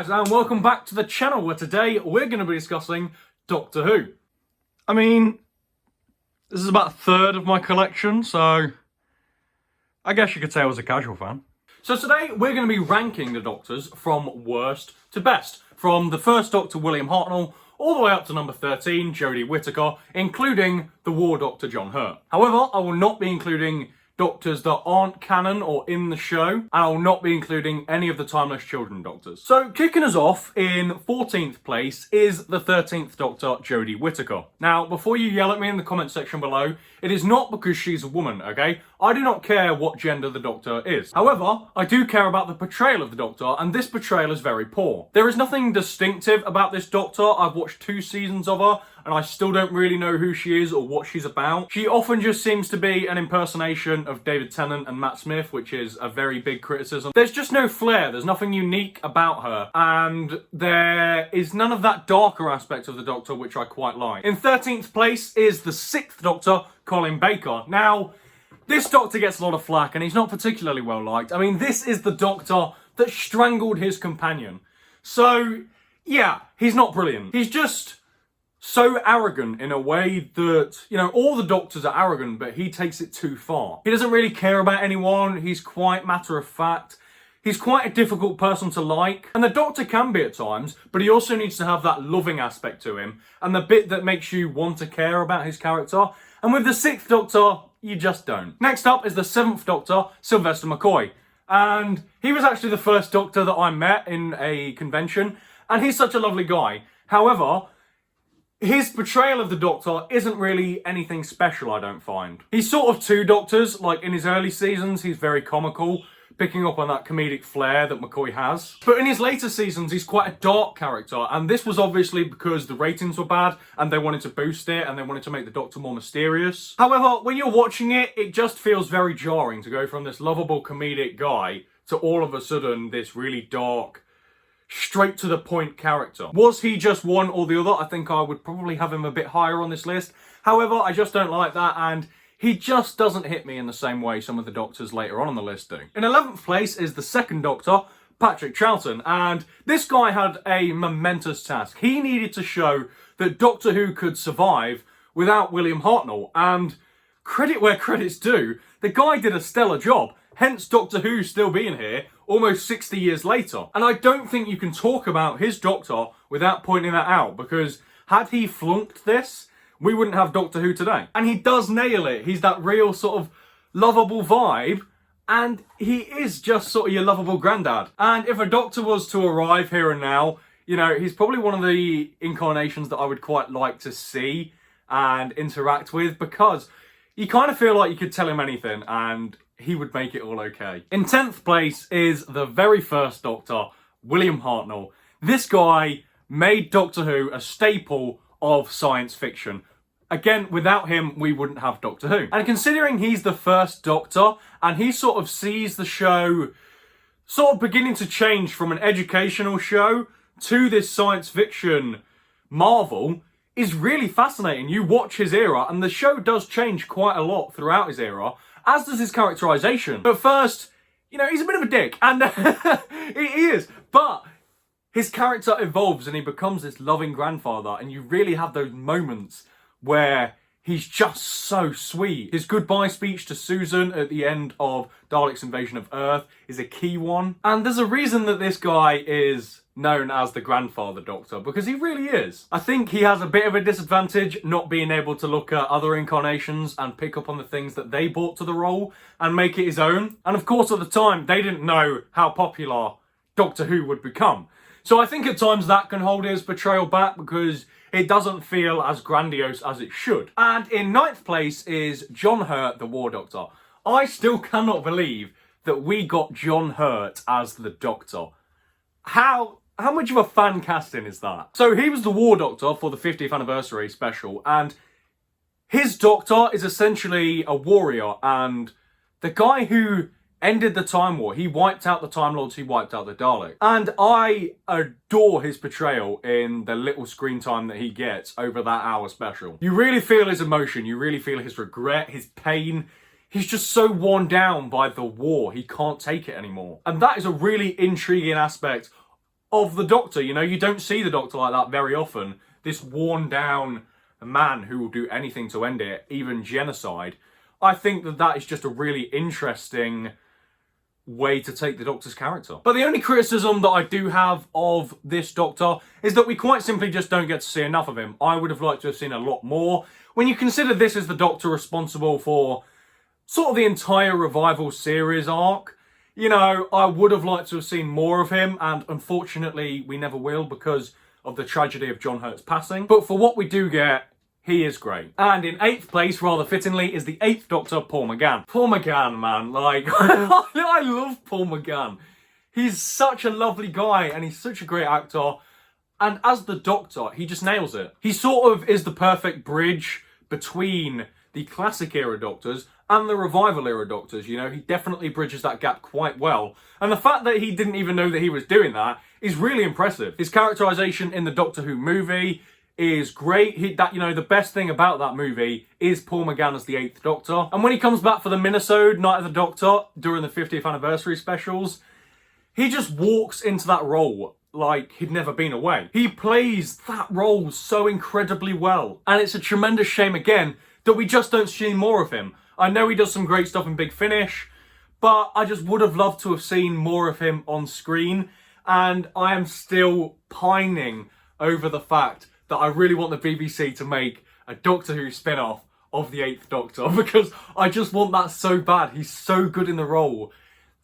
guys, and welcome back to the channel where today we're going to be discussing Doctor Who. I mean, this is about a third of my collection, so I guess you could say I was a casual fan. So today we're going to be ranking the Doctors from worst to best, from the first Doctor William Hartnell all the way up to number 13, Jodie Whittaker, including the War Doctor John Hurt. However, I will not be including Doctors that aren't canon or in the show, and I will not be including any of the Timeless Children Doctors. So kicking us off in 14th place is the 13th Doctor, Jodie Whittaker. Now, before you yell at me in the comment section below, it is not because she's a woman, okay? I do not care what gender the Doctor is. However, I do care about the portrayal of the Doctor, and this portrayal is very poor. There is nothing distinctive about this Doctor. I've watched 2 seasons of her, and I still don't really know who she is or what she's about. She often just seems to be an impersonation of David Tennant and Matt Smith, which is a very big criticism. There's just no flair, there's nothing unique about her, and there is none of that darker aspect of the Doctor, which I quite like. In 13th place is the 6th Doctor, Colin Baker. Now, this Doctor gets a lot of flack, and he's not particularly well liked. I mean, this is the Doctor that strangled his companion. So, yeah, he's not brilliant. He's just so arrogant in a way that, you know, all the Doctors are arrogant, but he takes it too far. He doesn't really care about anyone. He's quite matter-of-fact. He's quite a difficult person to like. And the Doctor can be at times, but he also needs to have that loving aspect to him, and the bit that makes you want to care about his character. And with the 6th Doctor, you just don't. Next up is the 7th Doctor, Sylvester McCoy. And he was actually the first Doctor that I met in a convention, and he's such a lovely guy. However, his portrayal of the Doctor isn't really anything special, I don't find. He's sort of 2 Doctors. Like, in his early seasons, he's very comical, picking up on that comedic flair that McCoy has. But in his later seasons, he's quite a dark character, and this was obviously because the ratings were bad, and they wanted to boost it, and they wanted to make the Doctor more mysterious. However, when you're watching it, it just feels very jarring to go from this lovable comedic guy to all of a sudden this really dark, straight to the point character. Was he just one or the other? I think I would probably have him a bit higher on this list. However, I just don't like that, and he just doesn't hit me in the same way some of the Doctors later on the list do. In 11th place is the 2nd Doctor, Patrick Troughton, and this guy had a momentous task. He needed to show that Doctor Who could survive without William Hartnell, and credit where credit's due, the guy did a stellar job, hence Doctor Who still being here almost 60 years later. And I don't think you can talk about his Doctor without pointing that out, because had he flunked this, we wouldn't have Doctor Who today. And he does nail it. He's that real sort of lovable vibe, and he is just sort of your lovable granddad. And if a Doctor was to arrive here and now, you know, he's probably one of the incarnations that I would quite like to see and interact with, because you kind of feel like you could tell him anything and he would make it all okay. In 10th place is the very first Doctor, William Hartnell. This guy made Doctor Who a staple of science fiction. Again, without him, we wouldn't have Doctor Who. And considering he's the first Doctor, and he sort of sees the show sort of beginning to change from an educational show to this science fiction marvel, is really fascinating. You watch his era, and the show does change quite a lot throughout his era, as does his characterization. But first, you know, he's a bit of a dick, and he is, but his character evolves and he becomes this loving grandfather, and you really have those moments where he's just so sweet. His goodbye speech to Susan at the end of Dalek's Invasion of Earth is a key one. And there's a reason that this guy is known as the Grandfather Doctor, because he really is. I think he has a bit of a disadvantage not being able to look at other incarnations and pick up on the things that they brought to the role and make it his own. And of course, at the time, they didn't know how popular Doctor Who would become. So I think at times that can hold his portrayal back, because it doesn't feel as grandiose as it should. And in 9th place is John Hurt, the War Doctor. I still cannot believe that we got John Hurt as the Doctor. How much of a fan casting is that? So he was the War Doctor for the 50th anniversary special, and his Doctor is essentially a warrior, and the guy who ended the Time War. He wiped out the Time Lords, he wiped out the Daleks. And I adore his portrayal in the little screen time that he gets over that hour special. You really feel his emotion, you really feel his regret, his pain. He's just so worn down by the war, he can't take it anymore. And that is a really intriguing aspect of the Doctor. You know, you don't see the Doctor like that very often. This worn down man who will do anything to end it, even genocide. I think that that is just a really interesting way to take the Doctor's character. But the only criticism that I do have of this Doctor is that we quite simply just don't get to see enough of him. I would have liked to have seen a lot more. When you consider this is the Doctor responsible for sort of the entire Revival series arc, you know, I would have liked to have seen more of him, and unfortunately we never will because of the tragedy of John Hurt's passing. But for what we do get, he is great. And in 8th place, rather fittingly, is the 8th Doctor, Paul McGann. Paul McGann, man, like, I love Paul McGann. He's such a lovely guy, and he's such a great actor. And as the Doctor, he just nails it. He sort of is the perfect bridge between the classic era Doctors and the Revival era Doctors. You know, he definitely bridges that gap quite well. And the fact that he didn't even know that he was doing that is really impressive. His characterization in the Doctor Who movie is great. The best thing about that movie is Paul McGann as the 8th Doctor. And when he comes back for the Minisode, Night of the Doctor, during the 50th anniversary specials, he just walks into that role like he'd never been away. He plays that role so incredibly well. And it's a tremendous shame, again, that we just don't see more of him. I know he does some great stuff in Big Finish, but I just would have loved to have seen more of him on screen. And I am still pining over the fact that I really want the BBC to make a Doctor Who spin-off of the 8th Doctor, because I just want that so bad. He's so good in the role,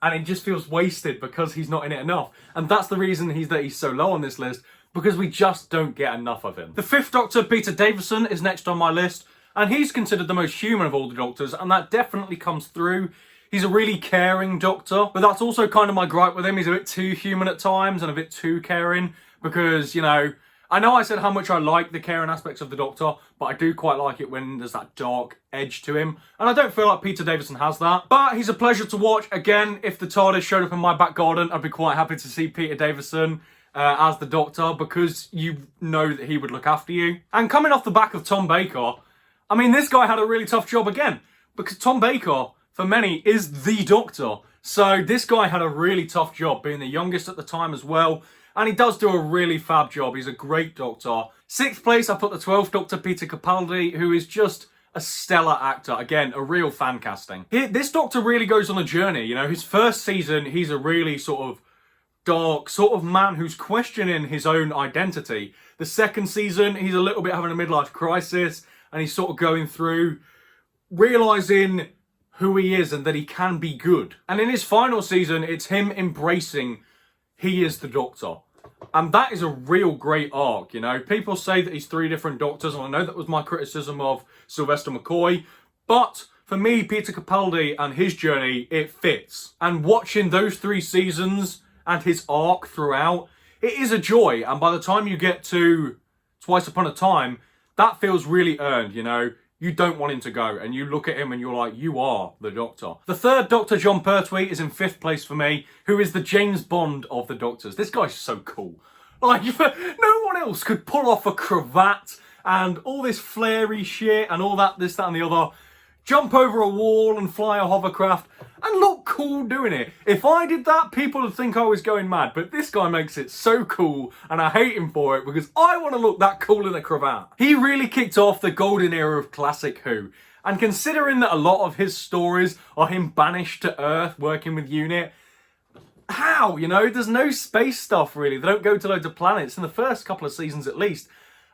and it just feels wasted because he's not in it enough. And that's the reason he's so low on this list, because we just don't get enough of him. The 5th Doctor, Peter Davison, is next on my list, and he's considered the most human of all the Doctors, and that definitely comes through. He's a really caring Doctor, but that's also kind of my gripe with him. He's a bit too human at times and a bit too caring, because, you know I said how much I like the caring aspects of the Doctor, but I do quite like it when there's that dark edge to him. And I don't feel like Peter Davison has that. But he's a pleasure to watch. Again, if the TARDIS showed up in my back garden, I'd be quite happy to see Peter Davison as the Doctor, because you know that he would look after you. And coming off the back of Tom Baker, I mean, this guy had a really tough job again, because Tom Baker, for many, is the Doctor. So this guy had a really tough job, being the youngest at the time as well. And he does do a really fab job. He's a great Doctor. 6th place, I put the 12th Doctor, Peter Capaldi, who is just a stellar actor. Again, a real fan casting. This Doctor really goes on a journey. You know, his first season, he's a really sort of dark sort of man who's questioning his own identity. The second season, he's a little bit having a midlife crisis, and he's sort of going through realising who he is and that he can be good. And in his final season, it's him embracing he is the Doctor. And that is a real great arc, you know. People say that he's 3 different Doctors, and I know that was my criticism of Sylvester McCoy, but for me, Peter Capaldi and his journey, it fits. And watching those 3 seasons and his arc throughout, it is a joy. And by the time you get to Twice Upon a Time, that feels really earned, you know. You don't want him to go, and you look at him and you're like, you are the Doctor. The 3rd Doctor, Jon Pertwee, is in 5th place for me, who is the James Bond of the Doctors. This guy's so cool. Like, no one else could pull off a cravat and all this flary shit and all that, this, that, and the other. Jump over a wall and fly a hovercraft and look cool doing it. If I did that, people would think I was going mad. But this guy makes it so cool, and I hate him for it because I want to look that cool in a cravat. He really kicked off the golden era of classic Who. And considering that a lot of his stories are him banished to Earth working with UNIT, how? You know, there's no space stuff really. They don't go to loads of planets in the first couple of seasons at least.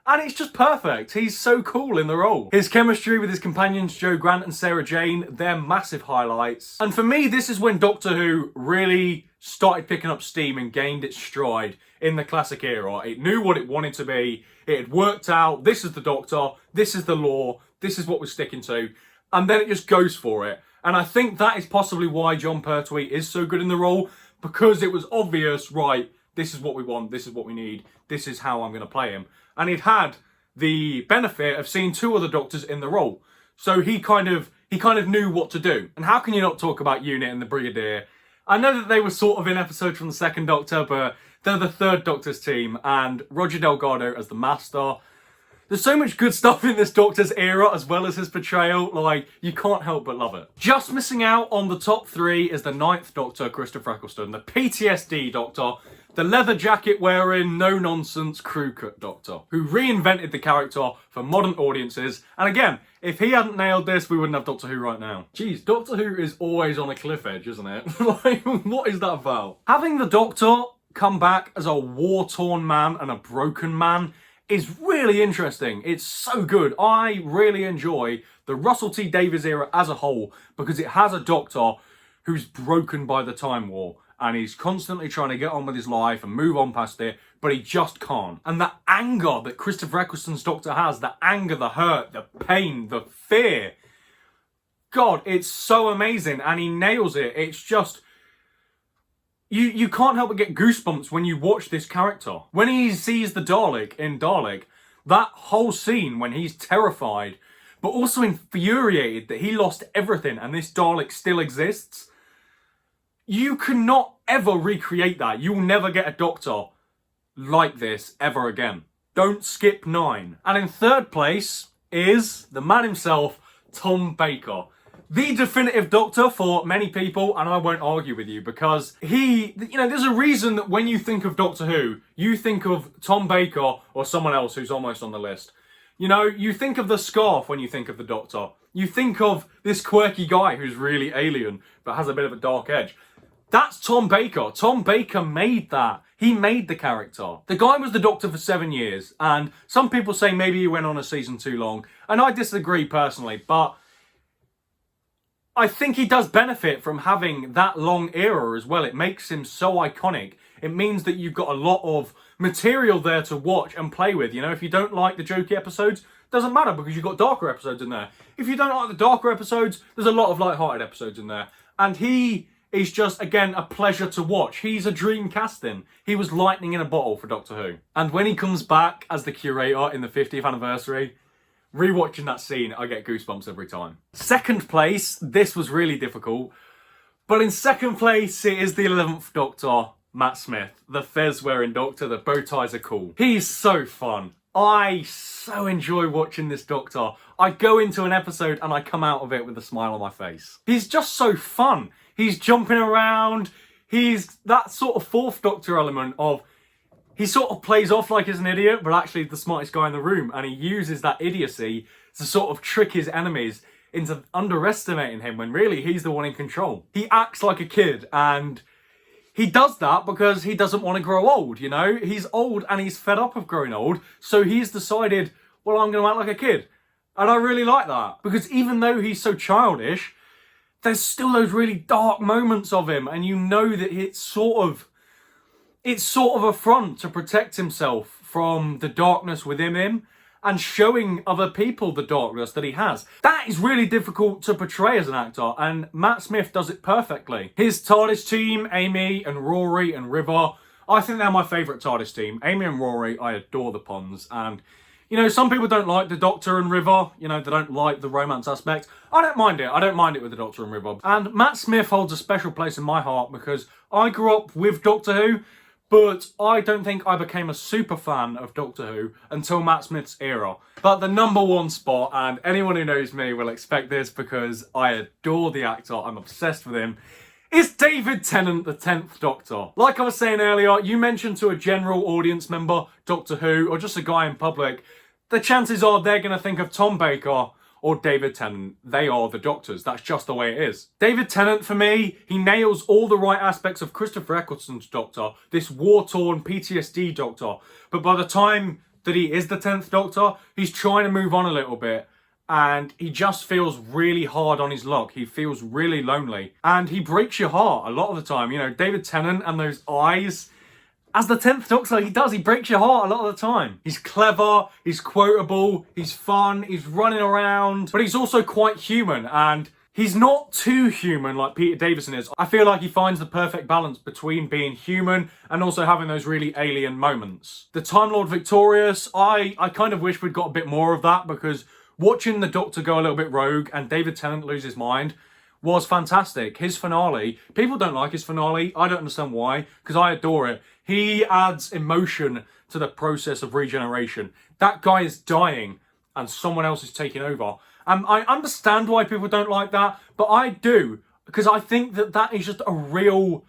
And it's just perfect. He's so cool in the role. His chemistry with his companions Jo Grant and Sarah Jane, they're massive highlights. And for me, this is when Doctor Who really started picking up steam and gained its stride in the classic era. It knew what it wanted to be. It had worked out. This is the Doctor. This is the lore. This is what we're sticking to. And then it just goes for it. And I think that is possibly why Jon Pertwee is so good in the role, because it was obvious, right, this is what we want, this is what we need, this is how I'm going to play him. And he'd had the benefit of seeing 2 other Doctors in the role. So he kind of knew what to do. And how can you not talk about UNIT and the Brigadier? I know that they were sort of in episodes from the 2nd Doctor, but they're the 3rd Doctor's team, and Roger Delgado as the Master. There's so much good stuff in this Doctor's era, as well as his portrayal, like, you can't help but love it. Just missing out on the top 3 is the 9th Doctor, Christopher Eccleston, the PTSD Doctor, the leather jacket wearing, no nonsense crew cut Doctor, who reinvented the character for modern audiences. And again, if he hadn't nailed this, we wouldn't have Doctor Who right now. Jeez, Doctor Who is always on a cliff edge, isn't it? Like, what is that about? Having the Doctor come back as a war-torn man and a broken man is really interesting. It's so good. I really enjoy the Russell T Davies era as a whole because it has a Doctor who's broken by the Time War and he's constantly trying to get on with his life and move on past it, but he just can't. And that anger that Christopher Eccleston's Doctor has, the anger, the hurt, the pain, the fear, God, it's so amazing and he nails it. It's just, you can't help but get goosebumps when you watch this character. When he sees the Dalek in Dalek, that whole scene when he's terrified, but also infuriated that he lost everything and this Dalek still exists, you cannot ever recreate that. You will never get a Doctor like this ever again. Don't skip 9. And in third place is the man himself, Tom Baker. The definitive Doctor for many people, and I won't argue with you because there's a reason that when you think of Doctor Who, you think of Tom Baker or someone else who's almost on the list. You know, you think of the scarf when you think of the Doctor. You think of this quirky guy who's really alien but has a bit of a dark edge. That's Tom Baker. Tom Baker made that. He made the character. The guy was the Doctor for 7 years, and some people say maybe he went on a season too long, and I disagree personally, but I think he does benefit from having that long era as well. It makes him so iconic. It means that you've got a lot of material there to watch and play with. You know, if you don't like the jokey episodes, doesn't matter because you've got darker episodes in there. If you don't like the darker episodes, there's a lot of light-hearted episodes in there. And he is just, again, a pleasure to watch. He's a dream casting. He was lightning in a bottle for Doctor Who. And when he comes back as the curator in the 50th anniversary, rewatching that scene, I get goosebumps every time. Second place, this was really difficult. But in second place, it is the 11th Doctor, Matt Smith. The fez-wearing Doctor, the bow ties are cool. He's so fun. I so enjoy watching this Doctor. I go into an episode and I come out of it with a smile on my face. He's just so fun. He's jumping around. He's that sort of fourth Doctor element of he sort of plays off like he's an idiot, but actually the smartest guy in the room. And he uses that idiocy to sort of trick his enemies into underestimating him when really he's the one in control. He acts like a kid and he does that because he doesn't want to grow old, you know? He's old and he's fed up of growing old. So he's decided, well, I'm going to act like a kid. And I really like that because even though he's so childish, there's still those really dark moments of him. And you know that it's sort of a front to protect himself from the darkness within him and showing other people the darkness that he has. That is really difficult to portray as an actor, and Matt Smith does it perfectly. His TARDIS team, Amy and Rory and River, I think they're my favourite TARDIS team. Amy and Rory, I adore the puns, and you know, some people don't like the Doctor and River, you know, they don't like the romance aspect. I don't mind it. I don't mind it with the Doctor and River. And Matt Smith holds a special place in my heart because I grew up with Doctor Who, but I don't think I became a super fan of Doctor Who until Matt Smith's era. But the number one spot, and anyone who knows me will expect this because I adore the actor, I'm obsessed with him, is David Tennant, the 10th Doctor. Like I was saying earlier, you mentioned to a general audience member Doctor Who, or just a guy in public, the chances are they're going to think of Tom Baker or David Tennant. They are the Doctors. That's just the way it is. David Tennant, for me, he nails all the right aspects of Christopher Eccleston's Doctor, this war-torn PTSD Doctor. But by the time that he is the 10th Doctor, he's trying to move on a little bit. And he just feels really hard on his luck. He feels really lonely. And he breaks your heart a lot of the time. You know, David Tennant and those eyes, as the 10th Doctor, he breaks your heart a lot of the time. He's clever, he's quotable, he's fun, he's running around, but he's also quite human, and he's not too human like Peter Davison is. I feel like he finds the perfect balance between being human and also having those really alien moments. The Time Lord Victorious, I kind of wish we'd got a bit more of that, because watching the Doctor go a little bit rogue and David Tennant lose his mind was fantastic. His finale, people don't like his finale. I don't understand why, because I adore it. He adds emotion to the process of regeneration. That guy is dying and someone else is taking over. I understand why people don't like that, but I do, because I think that that is just a real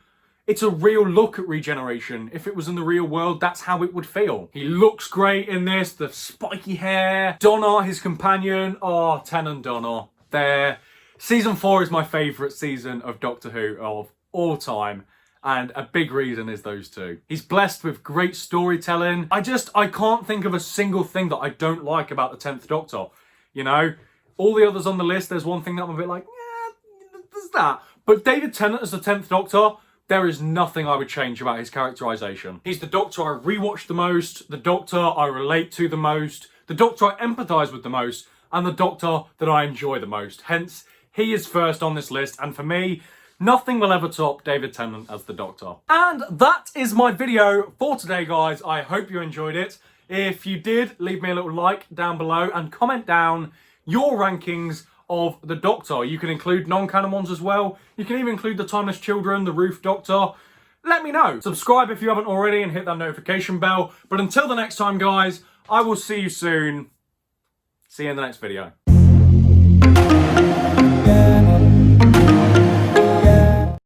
it's a real look at regeneration. If it was in the real world, that's how it would feel. He looks great in this, the spiky hair. Donna, his companion. Oh, Ten and Donna. They're... Season 4 is my favourite season of Doctor Who of all time. And a big reason is those two. He's blessed with great storytelling. I can't think of a single thing that I don't like about the 10th Doctor. You know, all the others on the list, there's one thing that I'm a bit like, yeah, there's that. But David Tennant as the 10th Doctor, there is nothing I would change about his characterisation. He's the Doctor I rewatch the most, the Doctor I relate to the most, the Doctor I empathise with the most, and the Doctor that I enjoy the most. Hence, he is first on this list, and for me, nothing will ever top David Tennant as the Doctor. And that is my video for today, guys. I hope you enjoyed it. If you did, leave me a little like down below and comment down your rankings of the Doctor. You can include non-canon ones as well. You can even include the Timeless Children, the Roof Doctor. Let me know. Subscribe if you haven't already and hit that notification bell. But until the next time, guys, I will see you soon. See you in the next video.